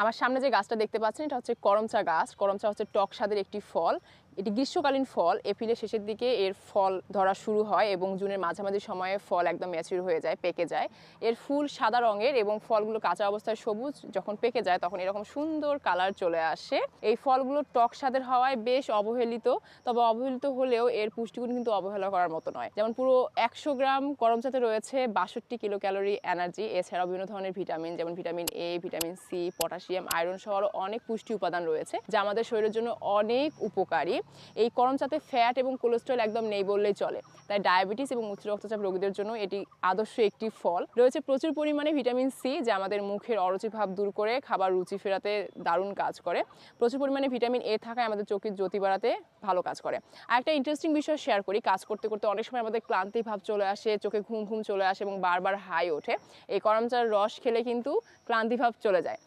আমার সামনে যে গাছটা দেখতে পাচ্ছেন এটা হচ্ছে করমচা গাছ। করমচা হচ্ছে টক স্বাদের একটি ফল। এটি গ্রীষ্মকালীন ফল। এপ্রিলের শেষের দিকে এর ফল ধরা শুরু হয় এবং জুনের মাঝামাঝি সময়ে ফল একদম ম্যাচিউর হয়ে যায়, পেকে যায়। এর ফুল সাদা রঙের এবং ফলগুলো কাঁচা অবস্থায় সবুজ, যখন পেকে যায় তখন এরকম সুন্দর কালার চলে আসে। এই ফলগুলো টক স্বাদের হওয়ায় বেশ অবহেলিত, তবে অবহেলিত হলেও এর পুষ্টিগুণ কিন্তু অবহেলা করার মতো নয়। যেমন পুরো 100 গ্রাম করমচাতে রয়েছে 62 কিলো ক্যালোরি এনার্জি, এছাড়াও বিভিন্ন ধরনের ভিটামিন যেমন vitamin A, vitamin C, potassium, iron সহ আরও অনেক পুষ্টি উপাদান রয়েছে যা আমাদের শরীরের জন্য অনেক উপকারী। এই করমচাতে ফ্যাট এবং কোলেস্ট্রল একদম নেই বললেই চলে, তাই ডায়াবেটিস এবং উচ্চ রক্তচাপ রোগীদের জন্য এটি আদর্শ একটি ফল। রয়েছে প্রচুর পরিমাণে ভিটামিন সি যা আমাদের মুখের অরুচি ভাব দূর করে খাবার রুচি ফেরাতে দারুণ কাজ করে। প্রচুর পরিমাণে ভিটামিন এ থাকায় আমাদের চোখের জ্যোতি বাড়াতে ভালো কাজ করে। আর একটা ইন্টারেস্টিং বিষয় শেয়ার করি, কাজ করতে করতে অনেক সময় আমাদের ক্লান্তি ভাব চলে আসে, চোখে ঘুম ঘুম চলে আসে এবং বারবার হাই ওঠে। এই করমচার রস খেলে কিন্তু ক্লান্তি ভাব চলে যায়।